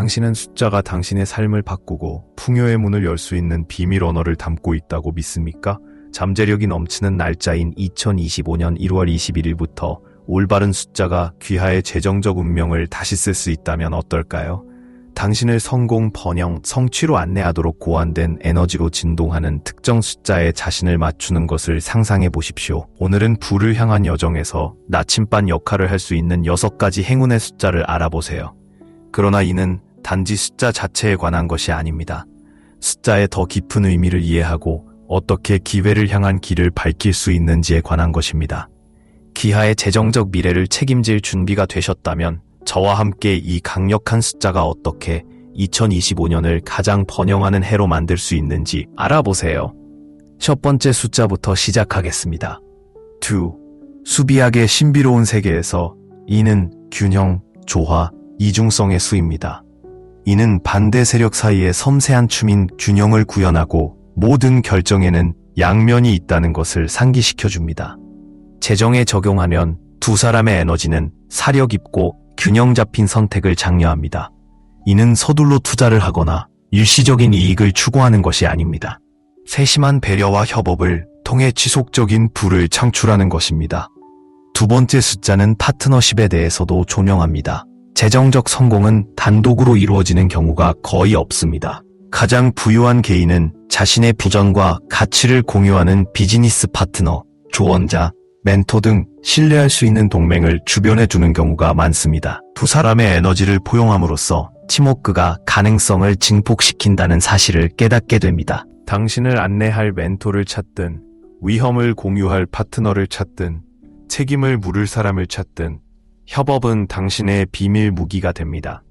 당신은 숫자가 당신의 삶을 바꾸고 풍요의 문을 열 수 있는 비밀 언어를 담고 있다고 믿습니까? 잠재력이 넘치는 날짜인 2025년 1월 21일부터 올바른 숫자가 귀하의 재정적 운명을 다시 쓸 수 있다면 어떨까요? 당신을 성공, 번영, 성취로 안내하도록 고안된 에너지로 진동하는 특정 숫자에 자신을 맞추는 것을 상상해 보십시오. 오늘은 부를 향한 여정에서 나침반 역할을 할 수 있는 6가지 행운의 숫자를 알아보세요. 그러나 이는 단지 숫자 자체에 관한 것이 아닙니다. 숫자의 더 깊은 의미를 이해하고 어떻게 기회를 향한 길을 밝힐 수 있는지에 관한 것입니다. 귀하의 재정적 미래를 책임질 준비가 되셨다면 저와 함께 이 강력한 숫자가 어떻게 2025년을 가장 번영하는 해로 만들 수 있는지 알아보세요. 첫 번째 숫자부터 시작하겠습니다. 2. 수비학의 신비로운 세계에서 2는 균형, 조화, 이중성의 수입니다. 이는 반대 세력 사이의 섬세한 춤인 균형을 구현하고 모든 결정에는 양면이 있다는 것을 상기시켜줍니다. 재정에 적용하면 두 사람의 에너지는 사려 깊고 균형 잡힌 선택을 장려합니다. 이는 서둘러 투자를 하거나 일시적인 이익을 추구하는 것이 아닙니다. 세심한 배려와 협업을 통해 지속적인 부를 창출하는 것입니다. 두 번째 숫자는 파트너십에 대해서도 존영합니다. 재정적 성공은 단독으로 이루어지는 경우가 거의 없습니다. 가장 부유한 개인은 자신의 비전과 가치를 공유하는 비즈니스 파트너, 조언자, 멘토 등 신뢰할 수 있는 동맹을 주변에 두는 경우가 많습니다. 두 사람의 에너지를 포용함으로써 팀워크가 가능성을 증폭시킨다는 사실을 깨닫게 됩니다. 당신을 안내할 멘토를 찾든, 위험을 공유할 파트너를 찾든, 책임을 물을 사람을 찾든, 협업은 당신의 비밀 무기가 됩니다.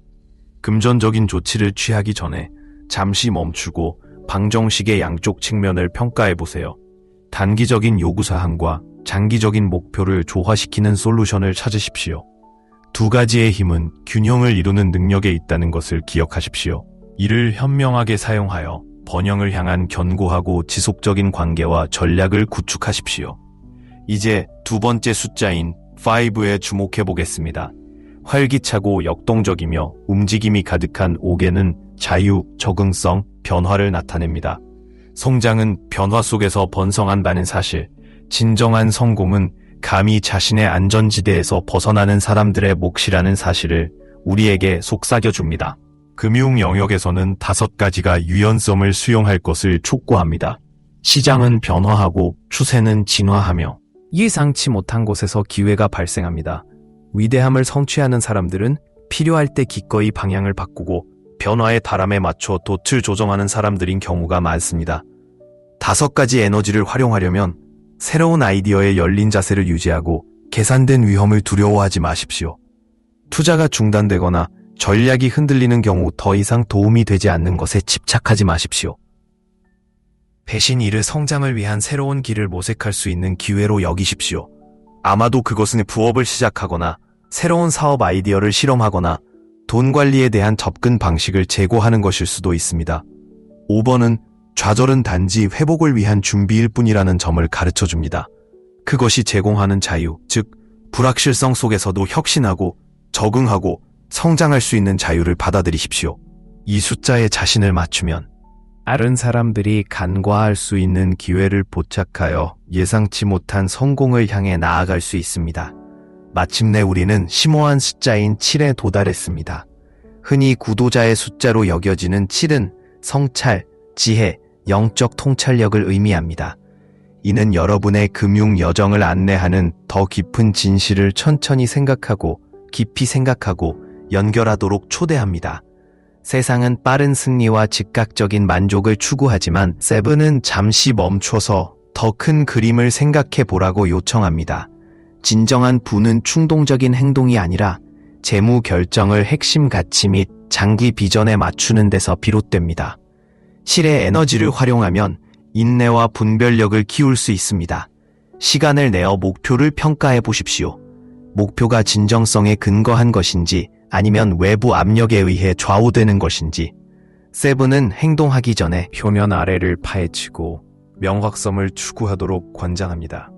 금전적인 조치를 취하기 전에 잠시 멈추고 방정식의 양쪽 측면을 평가해보세요. 단기적인 요구사항과 장기적인 목표를 조화시키는 솔루션을 찾으십시오. 두 가지의 힘은 균형을 이루는 능력에 있다는 것을 기억하십시오. 이를 현명하게 사용하여 번영을 향한 견고하고 지속적인 관계와 전략을 구축하십시오. 이제 두 번째 숫자인 5에 주목해 보겠습니다. 활기차고 역동적이며 움직임이 가득한 5개는 자유, 적응성, 변화를 나타냅니다. 성장은 변화 속에서 번성한다는 사실, 진정한 성공은 감히 자신의 안전지대에서 벗어나는 사람들의 몫이라는 사실을 우리에게 속삭여줍니다. 금융 영역에서는 5가지가 유연성을 수용할 것을 촉구합니다. 시장은 변화하고 추세는 진화하며 예상치 못한 곳에서 기회가 발생합니다. 위대함을 성취하는 사람들은 필요할 때 기꺼이 방향을 바꾸고 변화의 바람에 맞춰 돛을 조정하는 사람들인 경우가 많습니다. 5가지 에너지를 활용하려면 새로운 아이디어에 열린 자세를 유지하고 계산된 위험을 두려워하지 마십시오. 투자가 중단되거나 전략이 흔들리는 경우 더 이상 도움이 되지 않는 것에 집착하지 마십시오. 대신 이를 성장을 위한 새로운 길을 모색할 수 있는 기회로 여기십시오. 아마도 그것은 부업을 시작하거나 새로운 사업 아이디어를 실험하거나 돈 관리에 대한 접근 방식을 재고하는 것일 수도 있습니다. 5번은 좌절은 단지 회복을 위한 준비일 뿐이라는 점을 가르쳐줍니다. 그것이 제공하는 자유, 즉 불확실성 속에서도 혁신하고 적응하고 성장할 수 있는 자유를 받아들이십시오. 이 숫자에 자신을 맞추면 다른 사람들이 간과할 수 있는 기회를 포착하여 예상치 못한 성공을 향해 나아갈 수 있습니다. 마침내 우리는 심오한 숫자인 7에 도달했습니다. 흔히 구도자의 숫자로 여겨지는 7은 성찰, 지혜, 영적 통찰력을 의미합니다. 이는 여러분의 금융 여정을 안내하는 더 깊은 진실을 천천히 생각하고 깊이 생각하고 연결하도록 초대합니다. 세상은 빠른 승리와 즉각적인 만족을 추구하지만 세븐은 잠시 멈춰서 더 큰 그림을 생각해 보라고 요청합니다. 진정한 부는 충동적인 행동이 아니라 재무 결정을 핵심 가치 및 장기 비전에 맞추는 데서 비롯됩니다. 실의 에너지를 활용하면 인내와 분별력을 키울 수 있습니다. 시간을 내어 목표를 평가해 보십시오. 목표가 진정성에 근거한 것인지 아니면 외부 압력에 의해 좌우되는 것인지. 세븐은 행동하기 전에 표면 아래를 파헤치고 명확성을 추구하도록 권장합니다.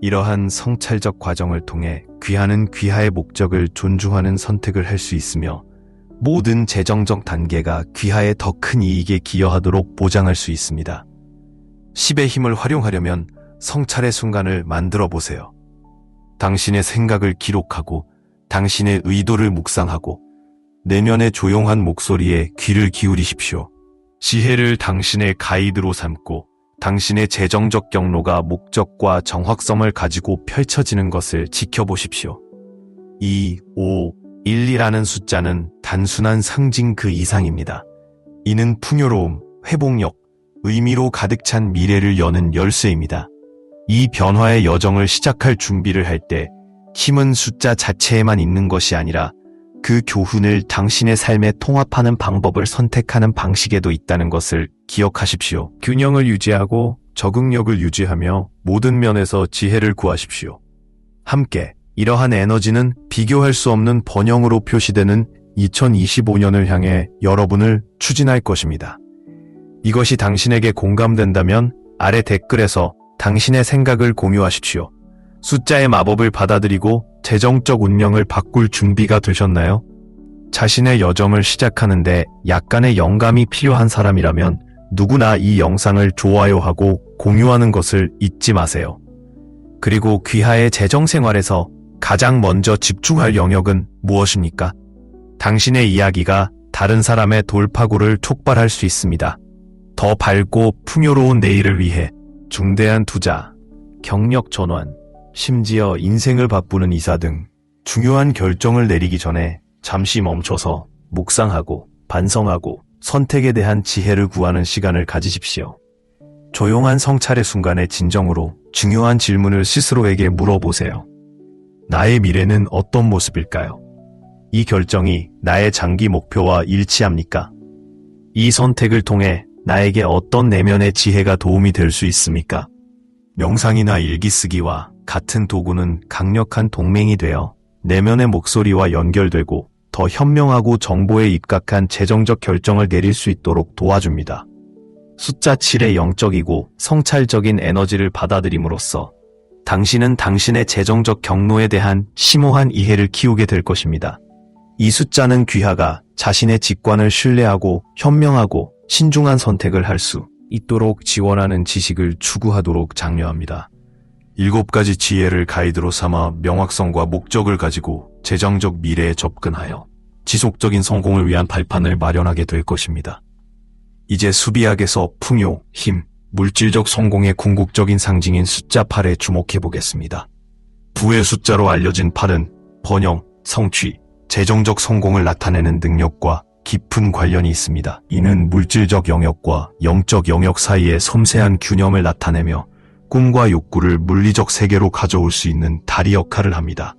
이러한 성찰적 과정을 통해 귀하는 귀하의 목적을 존중하는 선택을 할 수 있으며 모든 재정적 단계가 귀하의 더 큰 이익에 기여하도록 보장할 수 있습니다. 10의 힘을 활용하려면 성찰의 순간을 만들어 보세요. 당신의 생각을 기록하고 당신의 의도를 묵상하고 내면의 조용한 목소리에 귀를 기울이십시오. 지혜를 당신의 가이드로 삼고 당신의 재정적 경로가 목적과 정확성을 가지고 펼쳐지는 것을 지켜보십시오. 2, 5, 1이라는 숫자는 단순한 상징 그 이상입니다. 이는 풍요로움, 회복력, 의미로 가득 찬 미래를 여는 열쇠입니다. 이 변화의 여정을 시작할 준비를 할 때 힘은 숫자 자체에만 있는 것이 아니라 그 교훈을 당신의 삶에 통합하는 방법을 선택하는 방식에도 있다는 것을 기억하십시오. 균형을 유지하고 적응력을 유지하며 모든 면에서 지혜를 구하십시오. 함께 이러한 에너지는 비교할 수 없는 번영으로 표시되는 2025년을 향해 여러분을 추진할 것입니다. 이것이 당신에게 공감된다면 아래 댓글에서 당신의 생각을 공유하십시오. 숫자의 마법을 받아들이고 재정적 운명을 바꿀 준비가 되셨나요? 자신의 여정을 시작하는데 약간의 영감이 필요한 사람이라면 누구나 이 영상을 좋아요하고 공유하는 것을 잊지 마세요. 그리고 귀하의 재정 생활에서 가장 먼저 집중할 영역은 무엇입니까? 당신의 이야기가 다른 사람의 돌파구를 촉발할 수 있습니다. 더 밝고 풍요로운 내일을 위해 중대한 투자, 경력 전환, 심지어 인생을 바꾸는 이사 등 중요한 결정을 내리기 전에 잠시 멈춰서 묵상하고 반성하고 선택에 대한 지혜를 구하는 시간을 가지십시오. 조용한 성찰의 순간에 진정으로 중요한 질문을 스스로에게 물어보세요. 나의 미래는 어떤 모습일까요? 이 결정이 나의 장기 목표와 일치합니까? 이 선택을 통해 나에게 어떤 내면의 지혜가 도움이 될 수 있습니까? 명상이나 일기 쓰기와 같은 도구는 강력한 동맹이 되어 내면의 목소리와 연결되고 더 현명하고 정보에 입각한 재정적 결정을 내릴 수 있도록 도와줍니다. 숫자 7의 영적이고 성찰적인 에너지를 받아들임으로써 당신은 당신의 재정적 경로에 대한 심오한 이해를 키우게 될 것입니다. 이 숫자는 귀하가 자신의 직관을 신뢰하고 현명하고 신중한 선택을 할 수 있도록 지원하는 지식을 추구하도록 장려합니다. 7가지 지혜를 가이드로 삼아 명확성과 목적을 가지고 재정적 미래에 접근하여 지속적인 성공을 위한 발판을 마련하게 될 것입니다. 이제 수비학에서 풍요, 힘, 물질적 성공의 궁극적인 상징인 숫자 8에 주목해 보겠습니다. 부의 숫자로 알려진 8은 번영, 성취, 재정적 성공을 나타내는 능력과 깊은 관련이 있습니다. 이는 물질적 영역과 영적 영역 사이의 섬세한 균형을 나타내며 꿈과 욕구를 물리적 세계로 가져올 수 있는 다리 역할을 합니다.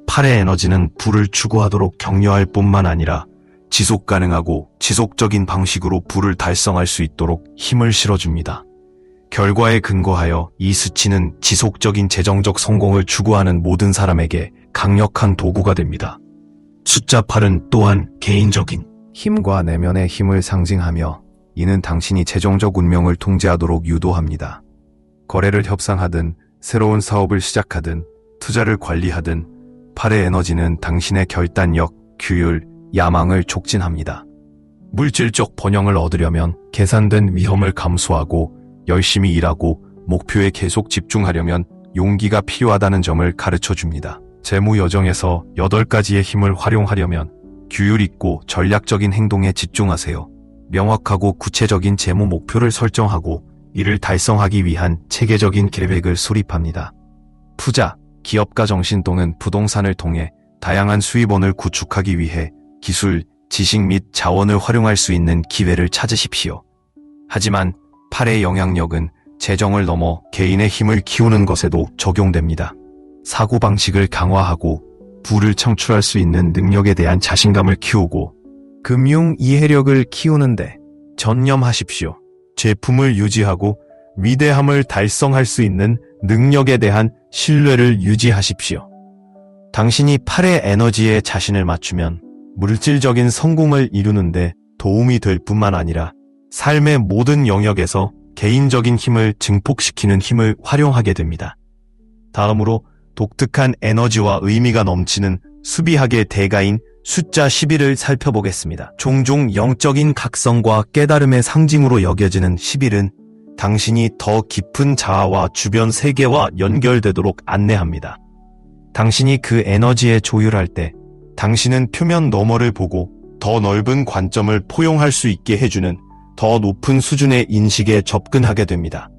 8의 에너지는 부를 추구하도록 격려할 뿐만 아니라 지속 가능하고 지속적인 방식으로 부를 달성할 수 있도록 힘을 실어줍니다. 결과에 근거하여 이 수치는 지속적인 재정적 성공을 추구하는 모든 사람에게 강력한 도구가 됩니다. 숫자 8은 또한 개인적인 힘과 내면의 힘을 상징하며 이는 당신이 재정적 운명을 통제하도록 유도합니다. 거래를 협상하든 새로운 사업을 시작하든 투자를 관리하든 8의 에너지는 당신의 결단력, 규율, 야망을 촉진합니다. 물질적 번영을 얻으려면 계산된 위험을 감수하고 열심히 일하고 목표에 계속 집중하려면 용기가 필요하다는 점을 가르쳐줍니다. 재무 여정에서 8가지의 힘을 활용하려면 규율 있고 전략적인 행동에 집중하세요. 명확하고 구체적인 재무 목표를 설정하고 이를 달성하기 위한 체계적인 계획을 수립합니다. 투자, 기업가 정신 또는 부동산을 통해 다양한 수입원을 구축하기 위해 기술, 지식 및 자원을 활용할 수 있는 기회를 찾으십시오. 하지만 8의 영향력은 재정을 넘어 개인의 힘을 키우는 것에도 적용됩니다. 사고방식을 강화하고 부를 창출할 수 있는 능력에 대한 자신감을 키우고 금융 이해력을 키우는데 전념하십시오. 제품을 유지하고 위대함을 달성할 수 있는 능력에 대한 신뢰를 유지하십시오. 당신이 8의 에너지에 자신을 맞추면 물질적인 성공을 이루는데 도움이 될 뿐만 아니라 삶의 모든 영역에서 개인적인 힘을 증폭시키는 힘을 활용하게 됩니다. 다음으로 독특한 에너지와 의미가 넘치는 수비학의 대가인 숫자 11을 살펴보겠습니다. 종종 영적인 각성과 깨달음의 상징으로 여겨지는 11은 당신이 더 깊은 자아와 주변 세계와 연결되도록 안내합니다. 당신이 그 에너지에 조율할 때 당신은 표면 너머를 보고 더 넓은 관점을 포용할 수 있게 해주는 더 높은 수준의 인식에 접근하게 됩니다.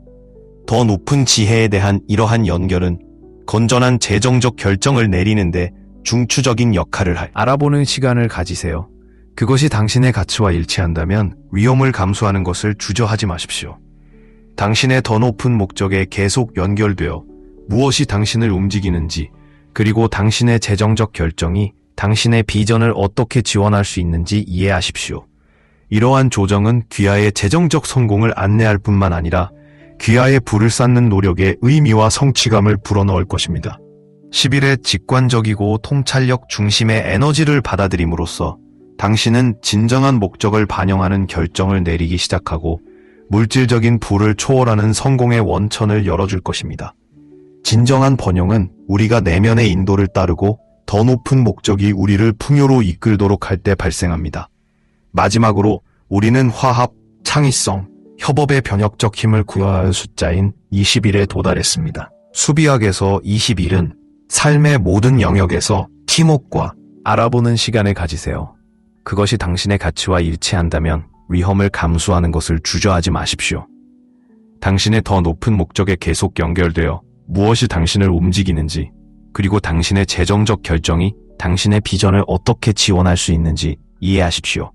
더 높은 지혜에 대한 이러한 연결은 건전한 재정적 결정을 내리는데 중추적인 역할을 알아보는 시간을 가지세요. 그것이 당신의 가치와 일치한다면 위험을 감수하는 것을 주저하지 마십시오. 당신의 더 높은 목적에 계속 연결되어 무엇이 당신을 움직이는지, 그리고 당신의 재정적 결정이 당신의 비전을 어떻게 지원할 수 있는지 이해하십시오. 이러한 조정은 귀하의 재정적 성공을 안내할 뿐만 아니라 귀하의 불을 쌓는 노력의 의미와 성취감을 불어넣을 것입니다. 10일의 직관적이고 통찰력 중심의 에너지를 받아들임으로써 당신은 진정한 목적을 반영하는 결정을 내리기 시작하고 물질적인 부를 초월하는 성공의 원천을 열어줄 것입니다. 진정한 번영은 우리가 내면의 인도를 따르고 더 높은 목적이 우리를 풍요로 이끌도록 할 때 발생합니다. 마지막으로 우리는 화합, 창의성, 협업의 변혁적 힘을 구현할 숫자인 21에 도달했습니다. 수비학에서 21은 삶의 모든 영역에서 팀워크와 알아보는 시간을 가지세요. 그것이 당신의 가치와 일치한다면 위험을 감수하는 것을 주저하지 마십시오. 당신의 더 높은 목적에 계속 연결되어 무엇이 당신을 움직이는지, 그리고 당신의 재정적 결정이 당신의 비전을 어떻게 지원할 수 있는지 이해하십시오.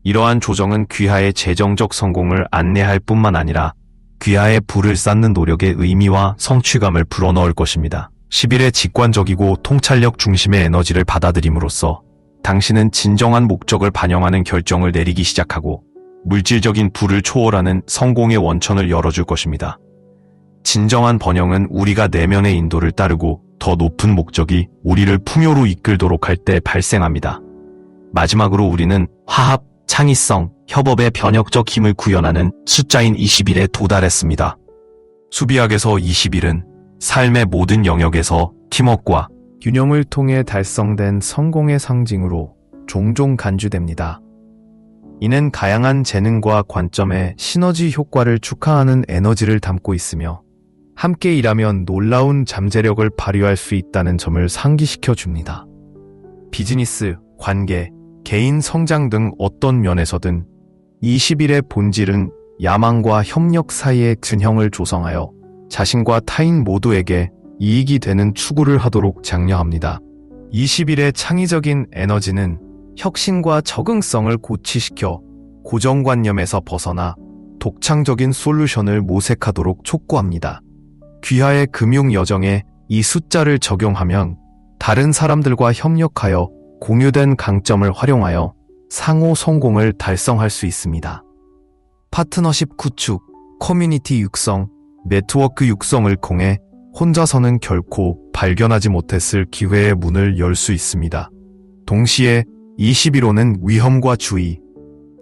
이러한 조정은 귀하의 재정적 성공을 안내할 뿐만 아니라 귀하의 불을 쌓는 노력의 의미와 성취감을 불어넣을 것입니다. 10일의 직관적이고 통찰력 중심의 에너지를 받아들임으로써 당신은 진정한 목적을 반영하는 결정을 내리기 시작하고 물질적인 부를 초월하는 성공의 원천을 열어줄 것입니다. 진정한 번영은 우리가 내면의 인도를 따르고 더 높은 목적이 우리를 풍요로 이끌도록 할 때 발생합니다. 마지막으로 우리는 화합, 창의성, 협업의 변혁적 힘을 구현하는 숫자인 21에 도달했습니다. 수비학에서 21은 삶의 모든 영역에서 팀워크와 균형을 통해 달성된 성공의 상징으로 종종 간주됩니다. 이는 다양한 재능과 관점의 시너지 효과를 축하하는 에너지를 담고 있으며 함께 일하면 놀라운 잠재력을 발휘할 수 있다는 점을 상기시켜 줍니다. 비즈니스, 관계, 개인 성장 등 어떤 면에서든 21의 본질은 야망과 협력 사이의 균형을 조성하여 자신과 타인 모두에게 이익이 되는 추구를 하도록 장려합니다. 21의 창의적인 에너지는 혁신과 적응성을 고취시켜 고정관념에서 벗어나 독창적인 솔루션을 모색하도록 촉구합니다. 귀하의 금융 여정에 이 숫자를 적용하면 다른 사람들과 협력하여 공유된 강점을 활용하여 상호 성공을 달성할 수 있습니다. 파트너십 구축, 커뮤니티 육성, 네트워크 육성을 통해 혼자서는 결코 발견하지 못했을 기회의 문을 열 수 있습니다. 동시에 21호는 위험과 주의,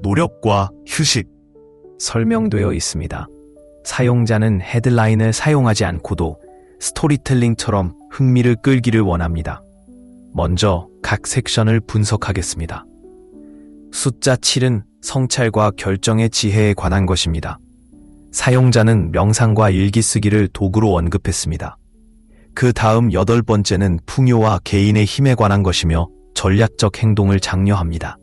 노력과 휴식, 설명되어 있습니다. 사용자는 헤드라인을 사용하지 않고도 스토리텔링처럼 흥미를 끌기를 원합니다. 먼저 각 섹션을 분석하겠습니다. 숫자 7은 성찰과 결정의 지혜에 관한 것입니다. 사용자는 명상과 일기 쓰기를 도구로 언급했습니다. 그 다음 8번째는 풍요와 개인의 힘에 관한 것이며 전략적 행동을 장려합니다.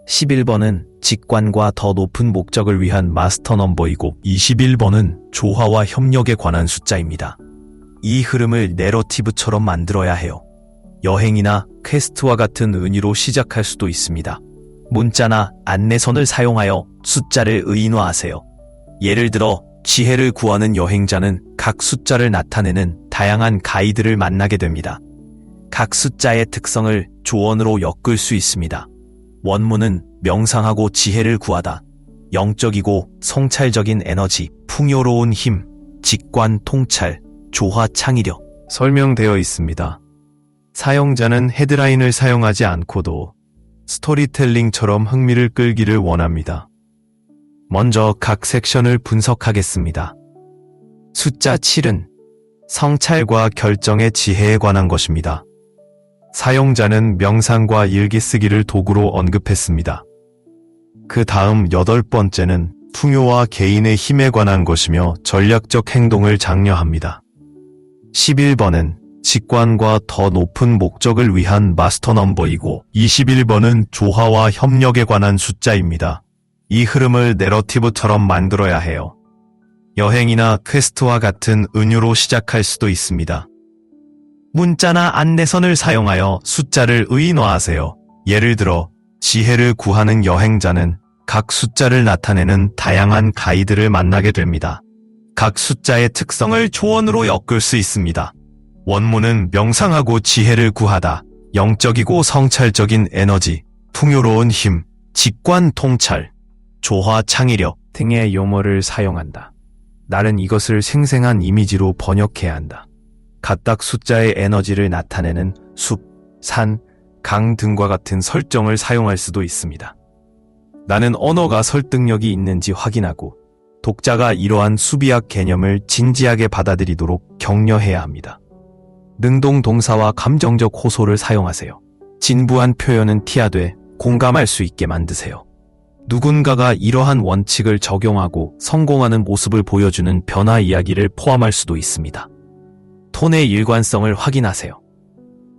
11번은 직관과 더 높은 목적을 위한 마스터 넘버이고 21번은 조화와 협력에 관한 숫자입니다. 이 흐름을 내러티브처럼 만들어야 해요. 여행이나 퀘스트와 같은 의미로 시작할 수도 있습니다. 문자나 안내선을 사용하여 숫자를 의인화하세요. 예를 들어 지혜를 구하는 여행자는 각 숫자를 나타내는 다양한 가이드를 만나게 됩니다. 각 숫자의 특성을 조언으로 엮을 수 있습니다. 원문은 명상하고 지혜를 구하다, 영적이고 성찰적인 에너지, 풍요로운 힘, 직관 통찰, 조화 창의력 설명되어 있습니다. 사용자는 헤드라인을 사용하지 않고도 스토리텔링처럼 흥미를 끌기를 원합니다. 먼저 각 섹션을 분석하겠습니다. 숫자 7은 성찰과 결정의 지혜에 관한 것입니다. 사용자는 명상과 일기 쓰기를 도구로 언급했습니다. 그 다음 8번째는 풍요와 개인의 힘에 관한 것이며 전략적 행동을 장려합니다. 11번은 직관과 더 높은 목적을 위한 마스터 넘버이고 21번은 조화와 협력에 관한 숫자입니다. 이 흐름을 내러티브처럼 만들어야 해요. 여행이나 퀘스트와 같은 은유로 시작할 수도 있습니다. 문자나 안내선을 사용하여 숫자를 의인화하세요. 예를 들어 지혜를 구하는 여행자는 각 숫자를 나타내는 다양한 가이드를 만나게 됩니다. 각 숫자의 특성을 조언으로 엮을 수 있습니다. 원문은 명상하고 지혜를 구하다, 영적이고 성찰적인 에너지, 풍요로운 힘, 직관 통찰, 조화 창의력 등의 용어를 사용한다. 나는 이것을 생생한 이미지로 번역해야 한다. 각각 숫자의 에너지를 나타내는 숲, 산, 강 등과 같은 설정을 사용할 수도 있습니다. 나는 언어가 설득력이 있는지 확인하고 독자가 이러한 수비학 개념을 진지하게 받아들이도록 격려해야 합니다. 능동 동사와 감정적 호소를 사용하세요. 진부한 표현은 티하되 공감할 수 있게 만드세요. 누군가가 이러한 원칙을 적용하고 성공하는 모습을 보여주는 변화 이야기를 포함할 수도 있습니다. 톤의 일관성을 확인하세요.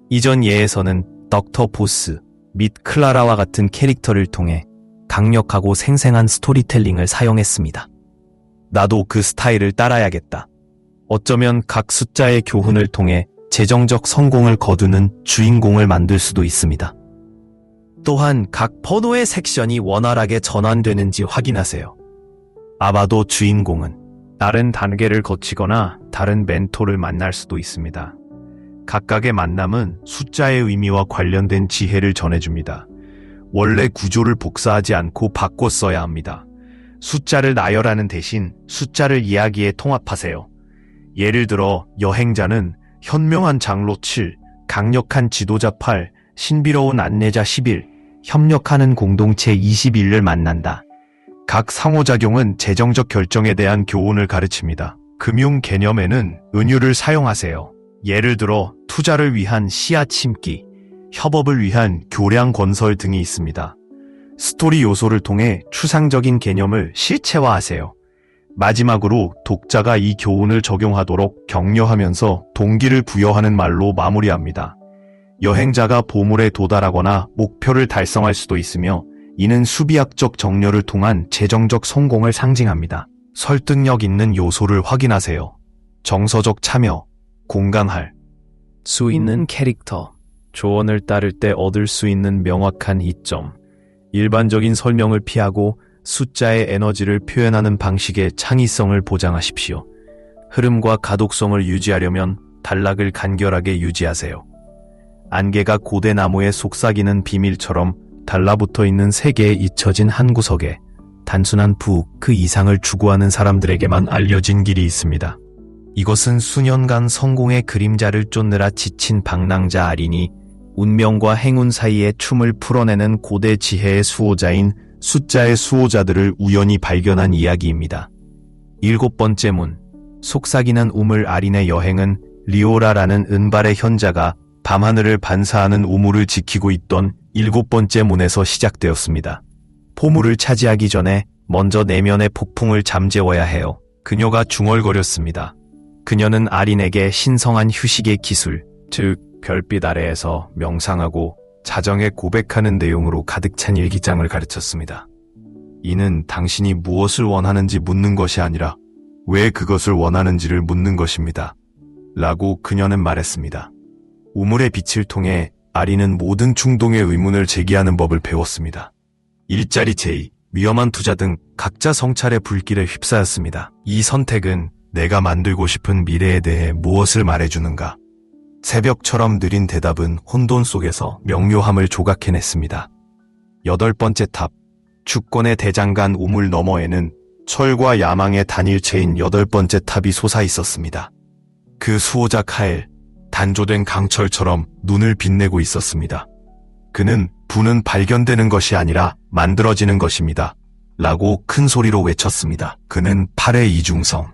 이전 예에서는 덕터 보스 및 클라라와 같은 캐릭터를 통해 강력하고 생생한 스토리텔링을 사용했습니다. 나도 그 스타일을 따라야겠다. 어쩌면 각 숫자의 교훈을 통해 재정적 성공을 거두는 주인공을 만들 수도 있습니다. 또한 각 번호의 섹션이 원활하게 전환되는지 확인하세요. 아마도 주인공은 다른 단계를 거치거나 다른 멘토를 만날 수도 있습니다. 각각의 만남은 숫자의 의미와 관련된 지혜를 전해줍니다. 원래 구조를 복사하지 않고 바꿔 써야 합니다. 숫자를 나열하는 대신 숫자를 이야기에 통합하세요. 예를 들어 여행자는 현명한 장로 7, 강력한 지도자 8, 신비로운 안내자 11, 협력하는 공동체 21을 만난다. 각 상호작용은 재정적 결정에 대한 교훈을 가르칩니다. 금융 개념에는 은유를 사용하세요. 예를 들어 투자를 위한 씨앗 심기, 협업을 위한 교량 건설 등이 있습니다. 스토리 요소를 통해 추상적인 개념을 실체화하세요. 마지막으로 독자가 이 교훈을 적용하도록 격려하면서 동기를 부여하는 말로 마무리합니다. 여행자가 보물에 도달하거나 목표를 달성할 수도 있으며 이는 수비학적 정렬을 통한 재정적 성공을 상징합니다. 설득력 있는 요소를 확인하세요. 정서적 참여, 공감할 수 있는 캐릭터, 조언을 따를 때 얻을 수 있는 명확한 이점, 일반적인 설명을 피하고 숫자의 에너지를 표현하는 방식의 창의성을 보장하십시오. 흐름과 가독성을 유지하려면 단락을 간결하게 유지하세요. 안개가 고대 나무에 속삭이는 비밀처럼 달라붙어 있는 세계에 잊혀진 한 구석에 단순한 그 이상을 추구하는 사람들에게만 알려진 길이 있습니다. 이것은 수년간 성공의 그림자를 쫓느라 지친 방랑자 아린이 운명과 행운 사이에 춤을 풀어내는 고대 지혜의 수호자인 숫자의 수호자들을 우연히 발견한 이야기입니다. 7번째 문, 속삭이는 우물 아린의 여행은 리오라라는 은발의 현자가 밤하늘을 반사하는 우물을 지키고 있던 7번째 문에서 시작되었습니다. 보물을 차지하기 전에 먼저 내면의 폭풍을 잠재워야 해요. 그녀가 중얼거렸습니다. 그녀는 아린에게 신성한 휴식의 기술, 즉 별빛 아래에서 명상하고 자정에 고백하는 내용으로 가득 찬 일기장을 가르쳤습니다. 이는 당신이 무엇을 원하는지 묻는 것이 아니라 왜 그것을 원하는지를 묻는 것입니다. 라고 그녀는 말했습니다. 우물의 빛을 통해 아린은 모든 충동의 의문을 제기하는 법을 배웠습니다. 일자리 제의, 위험한 투자 등 각자 성찰의 불길에 휩싸였습니다. 이 선택은 내가 만들고 싶은 미래에 대해 무엇을 말해주는가? 새벽처럼 느린 대답은 혼돈 속에서 명료함을 조각해냈습니다. 8번째 탑, 주권의 대장간 우물 너머에는 철과 야망의 단일체인 8번째 탑이 솟아있었습니다. 그 수호자 카엘, 단조된 강철처럼 눈을 빛내고 있었습니다. 그는 부는 발견되는 것이 아니라 만들어지는 것입니다. 라고 큰 소리로 외쳤습니다. 그는 팔의 이중성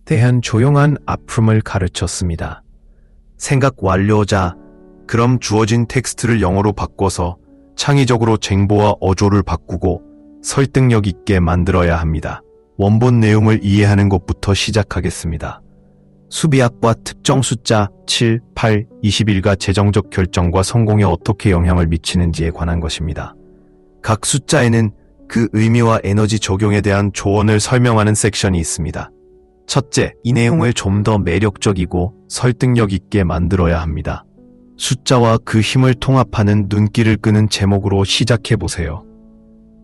대한 조용한 아픔을 가르쳤습니다. 생각 완료자, 그럼 주어진 텍스트를 영어로 바꿔서 창의적으로 쟁보와 어조를 바꾸고 설득력 있게 만들어야 합니다. 원본 내용을 이해하는 것부터 시작하겠습니다. 수비학과 특정 숫자 7, 8, 21가 재정적 결정과 성공에 어떻게 영향을 미치는지에 관한 것입니다. 각 숫자에는 그 의미와 에너지 적용에 대한 조언을 설명하는 섹션이 있습니다. 첫째, 이 내용을 좀 더 매력적이고 설득력 있게 만들어야 합니다. 숫자와 그 힘을 통합하는 눈길을 끄는 제목으로 시작해 보세요.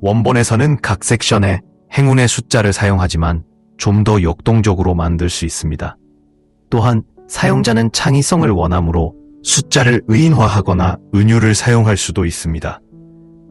원본에서는 각 섹션에 행운의 숫자를 사용하지만 좀 더 역동적으로 만들 수 있습니다. 또한 사용자는 창의성을 원하므로 숫자를 의인화하거나 은유를 사용할 수도 있습니다.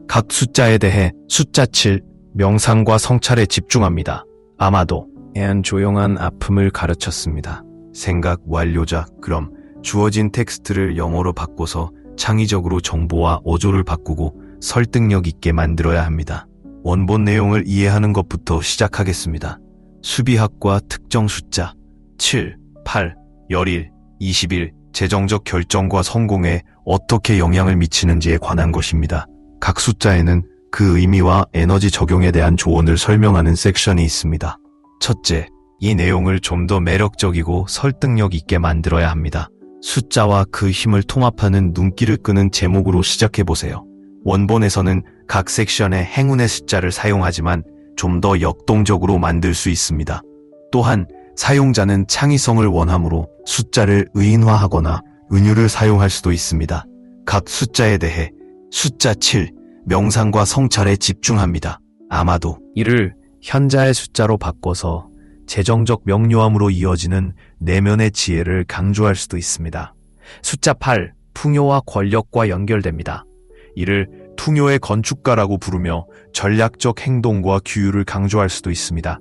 각 숫자에 대해 숫자 7, 명상과 성찰에 집중합니다. 아마도 애한 조용한 아픔을 가르쳤습니다. 생각 완료자. 그럼 주어진 텍스트를 영어로 바꿔서 창의적으로 정보와 어조를 바꾸고 설득력 있게 만들어야 합니다. 원본 내용을 이해하는 것부터 시작하겠습니다. 수비학과 특정 숫자 7, 8, 11, 21, 재정적 결정과 성공에 어떻게 영향을 미치는지에 관한 것입니다. 각 숫자에는 그 의미와 에너지 적용에 대한 조언을 설명하는 섹션이 있습니다. 첫째, 이 내용을 좀 더 매력적이고 설득력 있게 만들어야 합니다. 숫자와 그 힘을 통합하는 눈길을 끄는 제목으로 시작해보세요. 원본에서는 각 섹션에 행운의 숫자를 사용하지만 좀 더 역동적으로 만들 수 있습니다. 또한 사용자는 창의성을 원하므로 숫자를 의인화하거나 은유를 사용할 수도 있습니다. 각 숫자에 대해 숫자 7, 명상과 성찰에 집중합니다. 아마도 이를 현자의 숫자로 바꿔서 재정적 명료함으로 이어지는 내면의 지혜를 강조할 수도 있습니다. 숫자 8, 풍요와 권력과 연결됩니다. 이를 풍요의 건축가라고 부르며 전략적 행동과 규율을 강조할 수도 있습니다.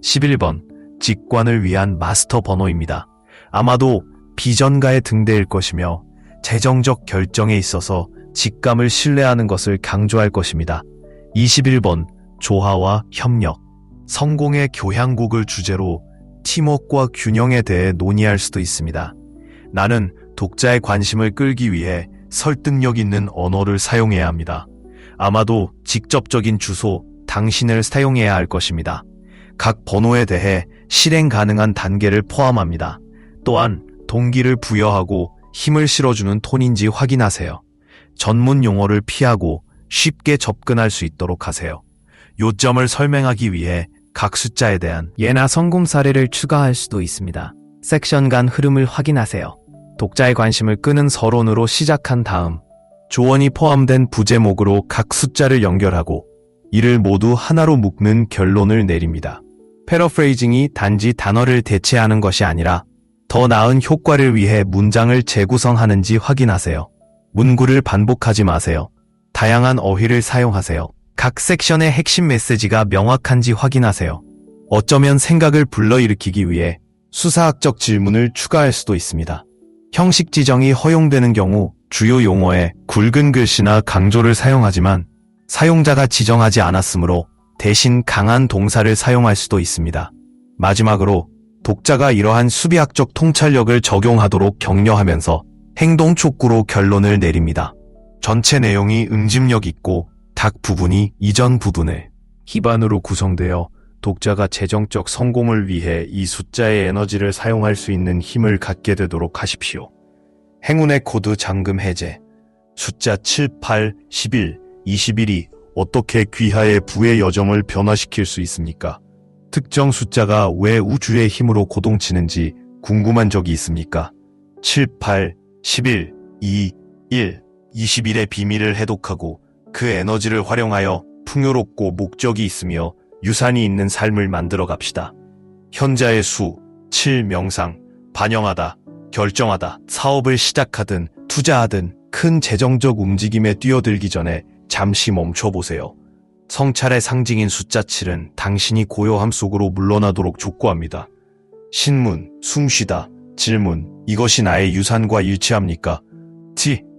11번, 직관을 위한 마스터 번호입니다. 아마도 비전가의 등대일 것이며 재정적 결정에 있어서 직감을 신뢰하는 것을 강조할 것입니다. 21번, 조화와 협력. 성공의 교향곡을 주제로 팀워크와 균형에 대해 논의할 수도 있습니다. 나는 독자의 관심을 끌기 위해 설득력 있는 언어를 사용해야 합니다. 아마도 직접적인 주소, 당신을 사용해야 할 것입니다. 각 번호에 대해 실행 가능한 단계를 포함합니다. 또한 동기를 부여하고 힘을 실어주는 톤인지 확인하세요. 전문 용어를 피하고 쉽게 접근할 수 있도록 하세요. 요점을 설명하기 위해 각 숫자에 대한 예나 성공 사례를 추가할 수도 있습니다. 섹션 간 흐름을 확인하세요. 독자의 관심을 끄는 서론으로 시작한 다음 조언이 포함된 부제목으로 각 숫자를 연결하고 이를 모두 하나로 묶는 결론을 내립니다. 패러프레이징이 단지 단어를 대체하는 것이 아니라 더 나은 효과를 위해 문장을 재구성하는지 확인하세요. 문구를 반복하지 마세요. 다양한 어휘를 사용하세요. 각 섹션의 핵심 메시지가 명확한지 확인하세요. 어쩌면 생각을 불러일으키기 위해 수사학적 질문을 추가할 수도 있습니다. 형식 지정이 허용되는 경우 주요 용어에 굵은 글씨나 강조를 사용하지만 사용자가 지정하지 않았으므로 대신 강한 동사를 사용할 수도 있습니다. 마지막으로 독자가 이러한 수비학적 통찰력을 적용하도록 격려하면서 행동 촉구로 결론을 내립니다. 전체 내용이 응집력 있고 각 부분이 이전 부분을 기반으로 구성되어 독자가 재정적 성공을 위해 이 숫자의 에너지를 사용할 수 있는 힘을 갖게 되도록 하십시오. 행운의 코드 잠금 해제. 숫자 7, 8, 11, 21이 어떻게 귀하의 부의 여정을 변화시킬 수 있습니까? 특정 숫자가 왜 우주의 힘으로 고동치는지 궁금한 적이 있습니까? 7, 8, 11, 2, 1, 21의 비밀을 해독하고 그 에너지를 활용하여 풍요롭고 목적이 있으며 유산이 있는 삶을 만들어 갑시다. 현자의 수, 7 명상, 반영하다, 결정하다, 사업을 시작하든 투자하든 큰 재정적 움직임에 뛰어들기 전에 잠시 멈춰보세요. 성찰의 상징인 숫자 7은 당신이 고요함 속으로 물러나도록 촉구합니다. 신문, 숨쉬다, 질문, 이것이 나의 유산과 일치합니까?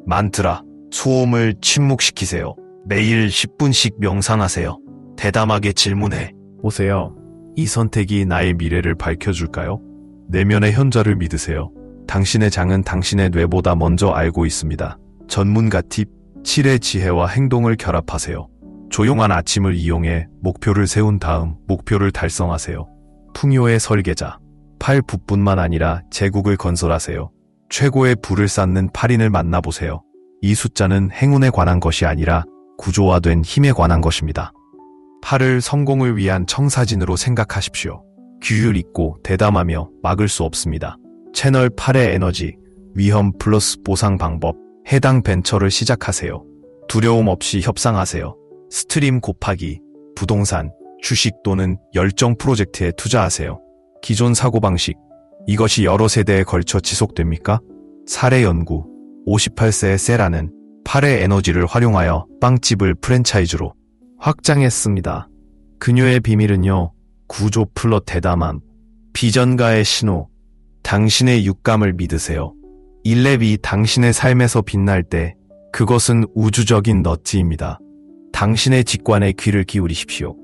만트라, 소음을 침묵시키세요. 매일 10분씩 명상하세요. 대담하게 질문해 보세요. 이 선택이 나의 미래를 밝혀줄까요? 내면의 현자를 믿으세요. 당신의 장은 당신의 뇌보다 먼저 알고 있습니다. 전문가 팁, 7의 지혜와 행동을 결합하세요. 조용한 아침을 이용해 목표를 세운 다음 목표를 달성하세요. 풍요의 설계자, 8 붓뿐만 아니라 제국을 건설하세요. 최고의 부를 쌓는 8인을 만나보세요. 이 숫자는 행운에 관한 것이 아니라 구조화된 힘에 관한 것입니다. 8을 성공을 위한 청사진으로 생각하십시오. 규율 있고 대담하며 막을 수 없습니다. 채널 8의 에너지, 위험 플러스 보상 방법, 해당 벤처를 시작하세요. 두려움 없이 협상하세요. 스트림 곱하기, 부동산, 주식 또는 열정 프로젝트에 투자하세요. 기존 사고방식, 이것이 여러 세대에 걸쳐 지속됩니까? 사례 연구, 58세의 세라는 8의 에너지를 활용하여 빵집을 프랜차이즈로 확장했습니다. 그녀의 비밀은요, 구조 플러 대담함, 비전가의 신호, 당신의 육감을 믿으세요. 1렙이 당신의 삶에서 빛날 때 그것은 우주적인 너트입니다. 당신의 직관에 귀를 기울이십시오.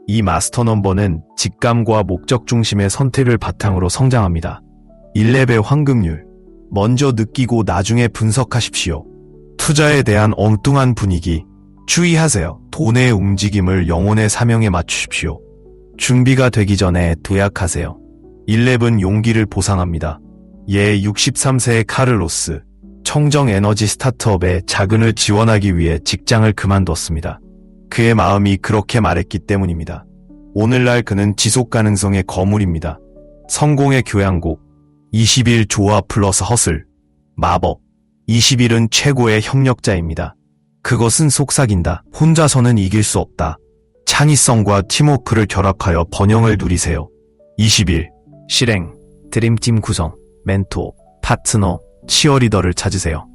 이 마스터 넘버는 직감과 목적 중심의 선택을 바탕으로 성장합니다. 1렙의 황금률, 먼저 느끼고 나중에 분석하십시오. 투자에 대한 엉뚱한 분위기, 주의하세요. 돈의 움직임을 영혼의 사명에 맞추십시오. 준비가 되기 전에 도약하세요. 1렙은 용기를 보상합니다. 63세의 카를로스, 청정 에너지 스타트업에 자금을 지원하기 위해 직장을 그만뒀습니다. 그의 마음이 그렇게 말했기 때문입니다. 오늘날 그는 지속 가능성의 거물입니다. 성공의 교양곡, 20일 조화 플러스 허슬, 마법, 20일은 최고의 협력자입니다. 그것은 속삭인다. 혼자서는 이길 수 없다. 창의성과 팀워크를 결합하여 번영을 누리세요. 20일, 실행, 드림팀 구성, 멘토, 파트너, 치어리더를 찾으세요.